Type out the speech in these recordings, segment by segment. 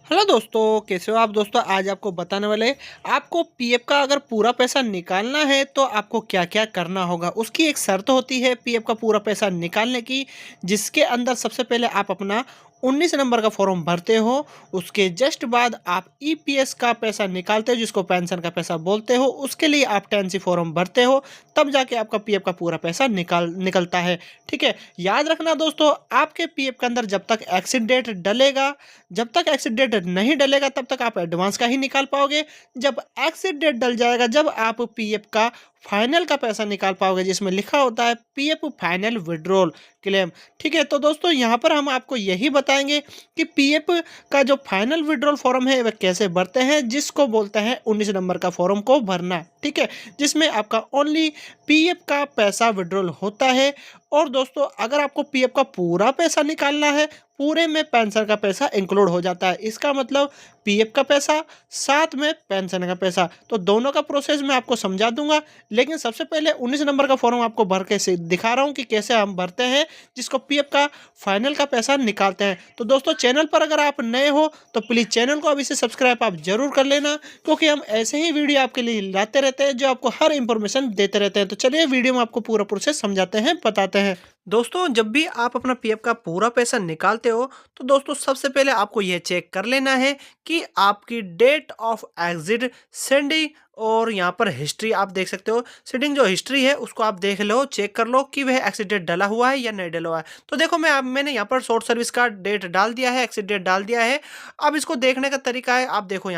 Hello दोस्तों, कैसे हो आप दोस्तों। आज आपको बताने वाले आपको पीएफ का अगर पूरा पैसा निकालना है तो आपको क्या क्या करना होगा। उसकी एक शर्त होती है पीएफ का पूरा पैसा निकालने की, जिसके अंदर सबसे पहले आप अपना 19 नंबर का फॉर्म भरते हो। उसके जस्ट बाद आप ईपीएस का पैसा निकालते हो, जिसको पेंशन का पैसा बोलते हो। उसके लिए आप 10C फॉर्म भरते हो, तब जाके आपका पीएफ का पूरा पैसा निकलता है। ठीक है, याद रखना दोस्तों, आपके पीएफ के अंदर जब तक एक्सिट डेट डलेगा, जब तक एक्सिट डेट नहीं डलेगा तब तक आप एडवांस का ही निकाल पाओगे। जब एक्सिट डेट डल जाएगा, जब आप पीएफ का फाइनल का पैसा निकाल पाओगे, जिसमें लिखा होता है पीएफ फाइनल विड्रॉल क्लेम। ठीक है, तो दोस्तों यहाँ पर हम आपको यही बताएंगे कि पीएफ का जो फाइनल विड्रॉल फॉर्म है वह कैसे भरते हैं, जिसको बोलते हैं 19 नंबर का फॉर्म को भरना। ठीक है, जिसमें आपका ओनली पीएफ का पैसा विड्रॉल होता है। और दोस्तों, अगर आपको पीएफ का पूरा पैसा निकालना है, पूरे में पेंशन का पैसा इंक्लूड हो जाता है। इसका मतलब पीएफ का पैसा साथ में पेंशन का पैसा, तो दोनों का प्रोसेस मैं आपको समझा दूंगा। लेकिन सबसे पहले 19 नंबर का फॉर्म आपको भर के से दिखा रहा हूँ कि कैसे हम भरते हैं, जिसको पीएफ का फाइनल का पैसा निकालते हैं। तो दोस्तों, चैनल पर अगर आप नए हो तो प्लीज़ चैनल को अभी से सब्सक्राइब आप जरूर कर लेना, क्योंकि हम ऐसे ही वीडियो आपके लिए लाते रहते हैं जो आपको हर इंफॉर्मेशन देते रहते हैं। तो चलिए वीडियो में आपको पूरा प्रोसेस समझाते हैं, बताते हैं। दोस्तों, जब भी आप अपना पीएफ का पूरा पैसा निकालते हो तो दोस्तों सबसे पहले आपको यह चेक कर लेना है कि आपकी डेट ऑफ एग्जिट, सेंडिंग और यहाँ पर हिस्ट्री आप देख सकते हो। सेंडिंग जो हिस्ट्री है उसको आप देख लो, चेक कर लो कि वह एक्सिट डेट डला हुआ है या नहीं डला हुआ है। तो देखो मैंने यहाँ पर शॉर्ट सर्विस का डेट डाल दिया है, एक्सिट डेट डाल दिया है। अब इसको देखने का तरीका है, आप देखो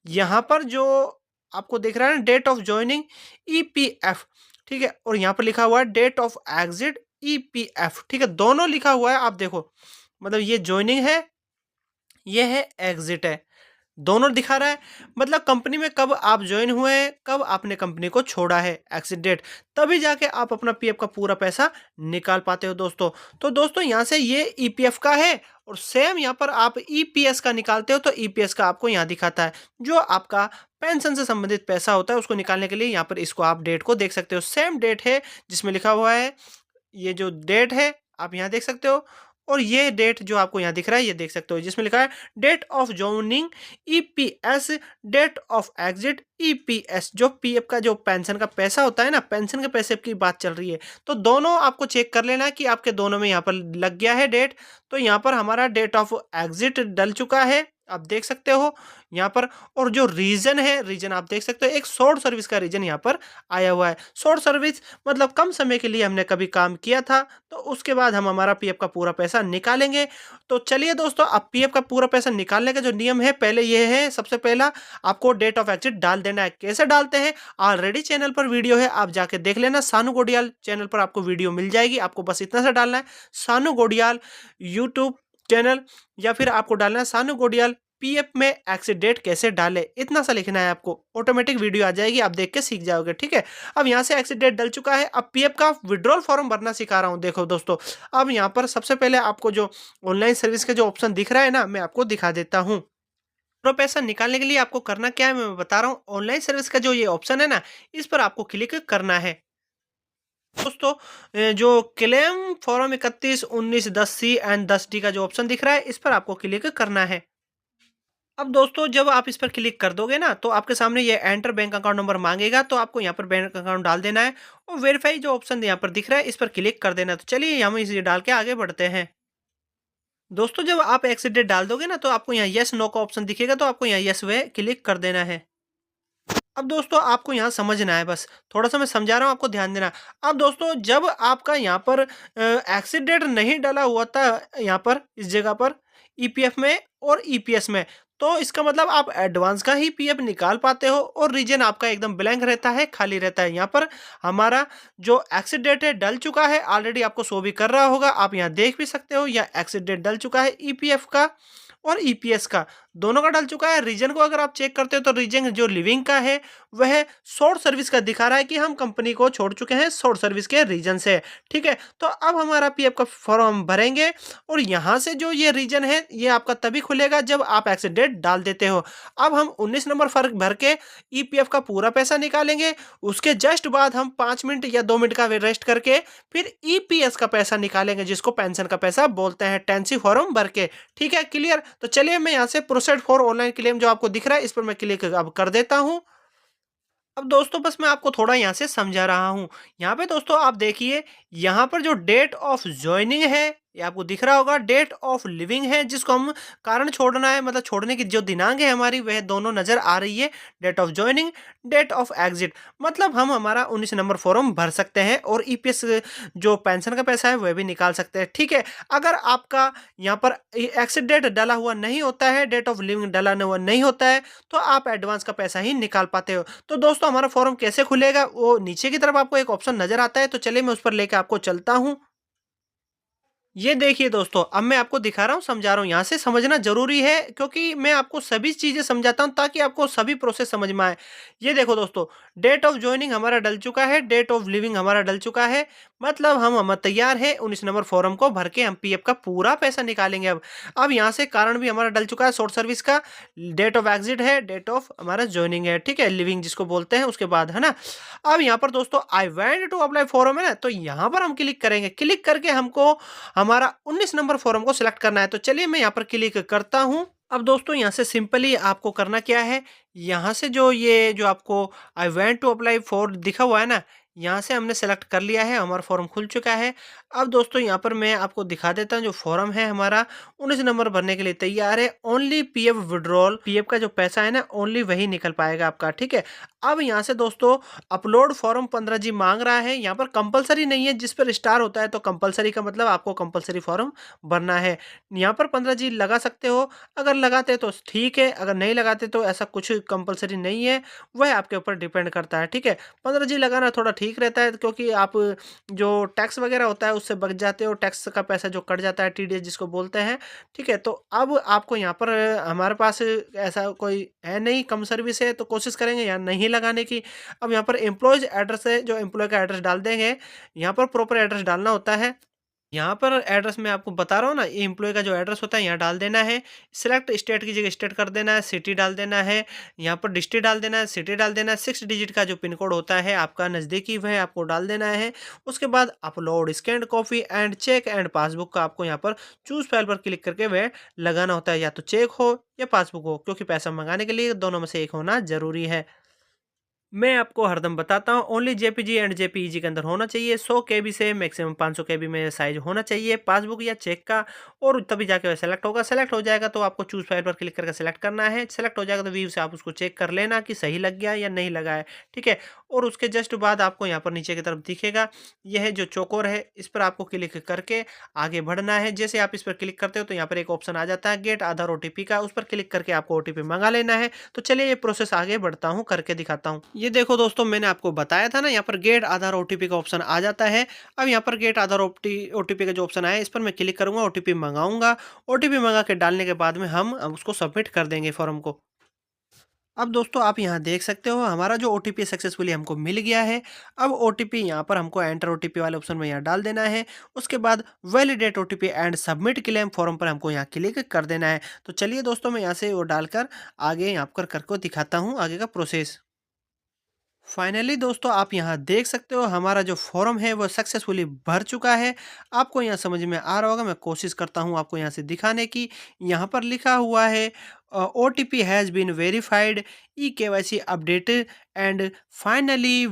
यहाँ पर जो आपको दिख रहा है ना, डेट ऑफ ज्वाइनिंग ईपीएफ। ठीक है, और यहाँ पर लिखा हुआ है डेट ऑफ एग्जिट ईपीएफ। ठीक है, दोनों लिखा हुआ है, आप देखो। मतलब ये ज्वाइनिंग है, ये है एग्जिट है, दोनों दिखा रहा है। मतलब कंपनी में कब आप ज्वाइन हुए हैं, कब आपने कंपनी को छोड़ा है, एक्सिट डेट, तभी जाके आप अपना पीएफ का पूरा पैसा निकाल पाते हो दोस्तों। तो दोस्तों यहाँ से ये ईपीएफ का है, और सेम यहाँ पर आप ईपीएस का निकालते हो तो ईपीएस का आपको यहाँ दिखाता है। जो आपका पेंशन से संबंधित पैसा होता है उसको निकालने के लिए यहाँ पर इसको आप डेट को देख सकते हो। सेम डेट है जिसमें लिखा हुआ है, ये जो डेट है आप यहाँ देख सकते हो। और ये डेट जो आपको यहाँ दिख रहा है ये देख सकते हो, जिसमें लिखा है date of joining EPS, date of exit EPS. जो पीएफ का जो पेंशन का पैसा होता है ना, पेंशन के पैसे की बात चल रही है। तो दोनों आपको चेक कर लेना है कि आपके दोनों में यहाँ पर लग गया है डेट। तो यहाँ पर हमारा डेट ऑफ एग्जिट डल चुका है, आप देख सकते हो यहाँ पर। और जो रीजन है, रीजन आप देख सकते हो, एक शॉर्ट सर्विस का रीजन यहाँ पर आया हुआ है। शॉर्ट सर्विस मतलब कम समय के लिए हमने कभी काम किया था, तो उसके बाद हम हमारा पीएफ का पूरा पैसा निकालेंगे। तो चलिए दोस्तों, अब पीएफ का पूरा पैसा निकालने का जो नियम है, पहले ये है, सबसे पहला आपको डेट ऑफ एग्जिट डाल देना है। कैसे डालते हैं, ऑलरेडी चैनल पर वीडियो है, आप जाके देख लेना। सानू गोडियाल चैनल पर आपको वीडियो मिल जाएगी। आपको बस इतना सा डालना है, सानू गोडियाल यूट्यूब चैनल, या फिर आपको डालना है सानू गोडियाल पीएफ में एक्सिट डेट कैसे डाले, इतना सा लिखना है आपको। ऑटोमेटिक वीडियो आ जाएगी, आप देख के सीख जाओगे। ठीक है, अब यहाँ से एक्सिट डेट डल चुका है। अब पीएफ का विड्रॉल फॉर्म भरना सिखा रहा हूँ। देखो दोस्तों, अब यहाँ पर सबसे पहले आपको जो ऑनलाइन सर्विस का जो ऑप्शन दिख रहा है ना, मैं आपको दिखा देता हूँ। पूरा पैसा निकालने के लिए आपको करना क्या है मैं बता रहा हूँ। ऑनलाइन सर्विस का जो ये ऑप्शन है ना, इस पर आपको क्लिक करना है दोस्तों। जो claim form 31 19 10C and 10D का जो ऑप्शन दिख रहा है, इस पर आपको क्लिक करना है। अब दोस्तों, जब आप इस पर क्लिक कर दोगे ना, तो आपके सामने ये एंटर बैंक अकाउंट नंबर मांगेगा, तो आपको यहाँ पर बैंक अकाउंट डाल देना है। और वेरीफाई जो ऑप्शन यहाँ पर दिख रहा है, इस पर क्लिक कर देना है। तो चलिए हम इसे डाल के आगे बढ़ते हैं। दोस्तों, जब आप एक्सिट डेट डाल दोगे ना, तो आपको यहाँ यस नो का ऑप्शन दिखेगा, तो आपको यहाँ यस वे क्लिक कर देना है। अब दोस्तों, आपको यहाँ समझना है, बस थोड़ा सा मैं समझा रहा हूँ, आपको ध्यान देना। अब दोस्तों, जब आपका यहाँ पर एक्सिट डेट नहीं डाला हुआ था, यहाँ पर इस जगह पर ईपीएफ में और ईपीएस में, तो इसका मतलब आप एडवांस का ही पीएफ निकाल पाते हो, और रीजन आपका एकदम ब्लैंक रहता है, खाली रहता है। यहाँ पर हमारा जो एक्सिट डेट है डल चुका है, ऑलरेडी आपको शो भी कर रहा होगा, आप यहाँ देख भी सकते हो, या एक्सिट डेट डल चुका है ईपीएफ का और ईपीएस का, दोनों का डल चुका है। रीजन को अगर आप चेक करते हो तो रीजन जो लिविंग का है वह शॉर्ट सर्विस का दिखा रहा है कि हम कंपनी को छोड़ चुके हैं शॉर्ट सर्विस के रीजन से। ठीक है, तो अब हमारा पीएफ का फॉर्म भरेंगे और यहाँ से जो ये रीजन है ये आपका तभी खुलेगा जब आप एक्स डेट डाल देते हो। अब हम 19 नंबर फर्क भर के ईपीएफ का पूरा पैसा निकालेंगे। उसके जस्ट बाद हम 5 मिनट या 2 मिनट का रेस्ट करके फिर ईपीएस का पैसा निकालेंगे, जिसको पेंशन का पैसा बोलते हैं, टेंसी फॉर्म भर के। ठीक है, क्लियर? तो चलिए मैं यहाँ से प्रोसेड फॉर ऑनलाइन क्लेम जो आपको दिख रहा है इस पर मैं क्लिक अब कर देता हूँ। अब दोस्तों बस मैं आपको थोड़ा यहाँ से समझा रहा हूँ। यहाँ पे दोस्तों आप देखिए, यहाँ पर जो डेट ऑफ जॉइनिंग है ये आपको दिख रहा होगा, डेट ऑफ लिविंग है जिसको हम कारण छोड़ना है, मतलब छोड़ने की जो दिनांक है हमारी वह दोनों नजर आ रही है। Date of joining, date of exit, मतलब हम हमारा 19 नंबर फॉर्म भर सकते हैं और ईपीएस जो पेंशन का पैसा है वह भी निकाल सकते हैं। ठीक है, अगर आपका यहाँ पर एक्सिट डेट डाला हुआ नहीं होता है, डेट ऑफ लिविंग डाला हुआ नहीं होता है, तो आप एडवांस का पैसा ही निकाल पाते हो। तो दोस्तों हमारा फॉर्म कैसे खुलेगा, वो नीचे की तरफ आपको एक ऑप्शन नजर आता है, तो चलिए मैं उस पर लेकर आपको चलता हूँ। ये देखिए दोस्तों, अब मैं आपको दिखा रहा हूँ, समझा रहा हूँ, यहाँ से समझना ज़रूरी है क्योंकि मैं आपको सभी चीज़ें समझाता हूँ ताकि आपको सभी प्रोसेस समझ में आए। ये देखो दोस्तों, डेट ऑफ जॉइनिंग हमारा डल चुका है, डेट ऑफ लिविंग हमारा डल चुका है, मतलब हम तैयार है 19 नंबर फॉर्म को भर के हम पीएफ का पूरा पैसा निकालेंगे। अब यहाँ से कारण भी हमारा डल चुका है शॉर्ट सर्विस का, डेट ऑफ एग्जिट है, डेट ऑफ हमारा जॉइनिंग है, ठीक है, लिविंग जिसको बोलते हैं उसके बाद, है ना। अब यहाँ पर दोस्तों I want to apply form है ना, तो यहाँ पर हम क्लिक करेंगे, क्लिक करके हमको हमारा 19 नंबर फॉर्म को सिलेक्ट करना है। तो चलिए मैं यहाँ पर क्लिक करता हूँ। अब दोस्तों यहाँ से सिंपली आपको करना क्या है, यहाँ से जो ये जो आपको I want to apply for दिखा हुआ है ना, यहाँ से हमने सेलेक्ट कर लिया है, हमारा फॉर्म खुल चुका है। अब दोस्तों यहाँ पर मैं आपको दिखा देता हूँ, जो फॉर्म है हमारा 19 नंबर भरने के लिए तैयार है। ओनली पीएफ विड्रॉल, पीएफ का जो पैसा है ना ओनली वही निकल पाएगा आपका। ठीक है, अब यहाँ से दोस्तों अपलोड फॉर्म 15G मांग रहा है, यहाँ पर कंपलसरी नहीं है, जिस पर स्टार होता है तो कंपलसरी का मतलब आपको कंपलसरी फॉर्म भरना है। यहाँ पर 15G लगा सकते हो, अगर लगाते तो ठीक है, अगर नहीं लगाते तो ऐसा कुछ कंपलसरी नहीं है, वह आपके ऊपर डिपेंड करता है। ठीक है, 15G लगाना थोड़ा ठीक रहता है क्योंकि आप जो टैक्स वगैरह होता है उससे बच जाते हो, टैक्स का पैसा जो कट जाता है, टीडीएस जिसको बोलते हैं। ठीक है, तो अब आपको यहाँ पर हमारे पास ऐसा कोई है नहीं, कम सर्विस है, तो कोशिश करेंगे यहाँ नहीं लगाने की। अब यहाँ पर एम्प्लॉयज एड्रेस है, जो एम्प्लॉय का एड्रेस डाल देंगे, यहाँ पर प्रॉपर एड्रेस डालना होता है। यहाँ पर एड्रेस मैं आपको बता रहा हूँ ना, ये एम्प्लॉय का जो एड्रेस होता है यहाँ डाल देना है। सिलेक्ट स्टेट की जगह स्टेट कर देना है, सिटी डाल देना है, यहाँ पर डिस्ट्रिक्ट डाल देना है, सिटी डाल देना है, 6 डिजिट का जो पिन कोड होता है आपका नज़दीकी वह आपको डाल देना है। उसके बाद upload scan copy and cheque and passbook का आपको यहाँ पर चूज़ फाइल पर क्लिक करके वह लगाना होता है, या तो चेक हो या पासबुक हो, क्योंकि पैसा मंगाने के लिए दोनों में से एक होना ज़रूरी है। मैं आपको हरदम बताता हूँ, ओनली जेपीजी एंड जेपीईजी के अंदर होना चाहिए, 100 केबी से मैक्सिमम 500 केबी में साइज होना चाहिए पासबुक या चेक का, और तभी जाके वह सेलेक्ट होगा। सेलेक्ट हो जाएगा तो आपको चूज फाइल पर क्लिक करके सेलेक्ट करना है। सेलेक्ट हो जाएगा तो व्यू से आप उसको चेक कर लेना कि सही लग गया या नहीं लगा है। ठीक है, और उसके जस्ट बाद आपको यहाँ पर नीचे की तरफ दिखेगा, यह है जो चौकोर है, इस पर आपको क्लिक करके आगे बढ़ना है। जैसे आप इस पर क्लिक करते हो तो यहाँ पर एक ऑप्शन आ जाता है गेट आधार ओटीपी का, उस पर क्लिक करके आपको ओटीपी मंगा लेना है। तो चलिए ये प्रोसेस आगे बढ़ता हूँ, करके दिखाता हूँ। ये देखो दोस्तों, मैंने आपको बताया था ना, यहाँ पर गेट आधार ओटीपी का ऑप्शन आ जाता है। अब यहाँ पर गेट आधार ओटीपी का जो ऑप्शन आया इस पर मैं क्लिक करूंगा, ओटीपी मंगाऊंगा। ओटीपी मंगा के डालने के बाद में हम उसको सबमिट कर देंगे फॉर्म को। अब दोस्तों आप यहाँ देख सकते हो हमारा जो ओटीपी सक्सेसफुली हमको मिल गया है। अब ओटीपी यहाँ पर हमको एंटर ओटीपी वाले ऑप्शन में यहाँ डाल देना है। उसके बाद validate OTP and submit claim form पर हमको यहाँ क्लिक कर देना है। तो चलिए दोस्तों, मैं यहाँ से वो डालकर आगे यहाँ पर करके दिखाता हूँ आगे का प्रोसेस। फाइनली दोस्तों आप यहाँ देख सकते हो हमारा जो फॉर्म है वो सक्सेसफुली भर चुका है। आपको यहाँ समझ में आ रहा होगा, मैं कोशिश करता हूँ आपको यहाँ से दिखाने की। यहाँ पर लिखा हुआ है OTP has been verified, eKYC updated and finally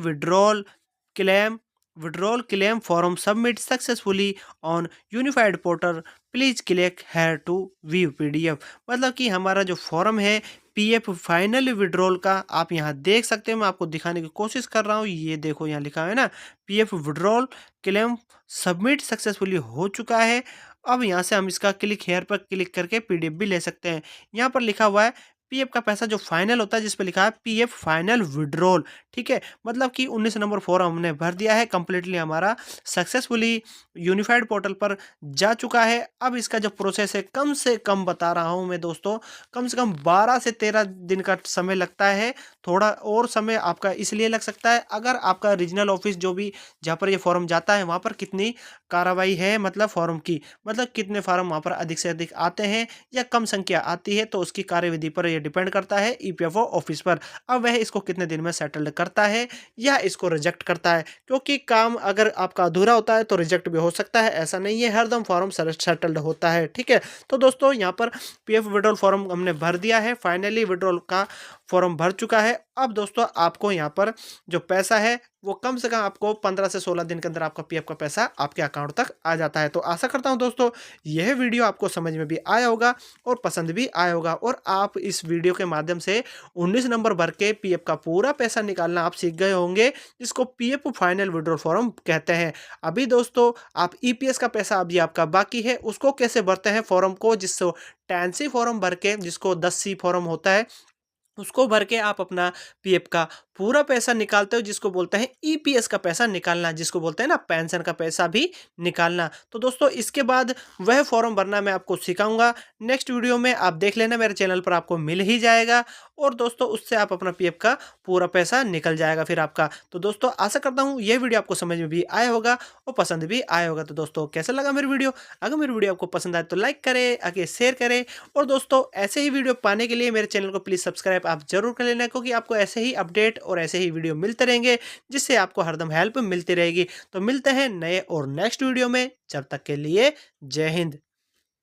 claim withdrawal claim form submit successfully on unified portal, please click here to view PDF। मतलब कि हमारा जो फॉर्म है पीएफ फाइनल विड्रॉल का, आप यहाँ देख सकते हैं, मैं आपको दिखाने की कोशिश कर रहा हूँ। ये देखो यहाँ लिखा है ना, PF withdrawal claim submit successfully हो चुका है। अब यहाँ से हम इसका क्लिक हेयर पर क्लिक करके PDF भी ले सकते हैं। यहाँ पर लिखा हुआ है पीएफ का पैसा जो फाइनल होता है जिस पे लिखा है पीएफ फाइनल विड्रॉल, ठीक है? मतलब कि 19 नंबर फॉर्म हमने भर दिया है, कंप्लीटली हमारा सक्सेसफुली यूनिफाइड पोर्टल पर जा चुका है। अब इसका जो प्रोसेस है कम से कम बता रहा हूँ मैं दोस्तों, कम से कम 12 से 13 दिन का समय लगता है। थोड़ा और समय आपका इसलिए लग सकता है अगर आपका रीजनल ऑफिस जो भी जहाँ पर ये फॉर्म जाता है वहाँ पर कितनी कार्रवाई है, मतलब फॉर्म की, मतलब कितने फार्म वहाँ पर अधिक से अधिक आते हैं या कम संख्या आती है, तो उसकी कार्यविधि पर यह डिपेंड करता है ईपीएफओ ऑफिस पर। अब वह इसको कितने दिन में सेटल्ड करता है या इसको रिजेक्ट करता है, क्योंकि काम अगर आपका अधूरा होता है तो रिजेक्ट भी हो सकता है, ऐसा नहीं है हरदम फॉर्म सेटल्ड होता है, ठीक है? तो दोस्तों यहाँ पर पीएफ विड्रॉल फॉर्म हमने भर दिया है, फाइनली विड्रॉल का फॉर्म भर चुका है। अब दोस्तों आपको यहाँ पर जो पैसा है वो कम से कम आपको 15 से 16 दिन के अंदर आपका पीएफ का पैसा आपके अकाउंट तक आ जाता है। तो आशा करता हूँ दोस्तों यह वीडियो आपको समझ में भी आया होगा और पसंद भी आया होगा, और आप इस वीडियो के माध्यम से 19 नंबर भर के पीएफ का पूरा पैसा निकालना आप सीख गए होंगे, जिसको पीएफ फाइनल विड्रॉल फॉर्म कहते हैं। अभी दोस्तों आप ईपीएस का पैसा अभी आपका बाकी है, उसको कैसे भरते हैं फॉर्म को, जिसको 10 सी फॉर्म भर के, जिसको 10 सी फॉर्म होता है, उसको भर के आप अपना पीएफ का पूरा पैसा निकालते हो, जिसको बोलते हैं ईपीएस का पैसा निकालना, जिसको बोलते हैं ना पेंशन का पैसा भी निकालना। तो दोस्तों इसके बाद वह फॉर्म भरना मैं आपको सिखाऊंगा नेक्स्ट वीडियो में, आप देख लेना, मेरे चैनल पर आपको मिल ही जाएगा। और दोस्तों उससे आप अपना पीएफ का पूरा पैसा निकल जाएगा फिर आपका। तो दोस्तों आशा करता हूँ ये वीडियो आपको समझ में भी आया होगा और पसंद भी आया होगा। तो दोस्तों कैसा लगा मेरी वीडियो? अगर मेरी वीडियो आपको पसंद आए तो लाइक करें, आगे शेयर करें, और दोस्तों ऐसे ही वीडियो पाने के लिए मेरे चैनल को प्लीज़ सब्सक्राइब आप जरूर कर लेना, क्योंकि आपको ऐसे ही अपडेट और ऐसे ही वीडियो मिलते रहेंगे, जिससे आपको हरदम हेल्प मिलती रहेगी। तो मिलते हैं नए और नेक्स्ट वीडियो में, जब तक के लिए जय हिंद।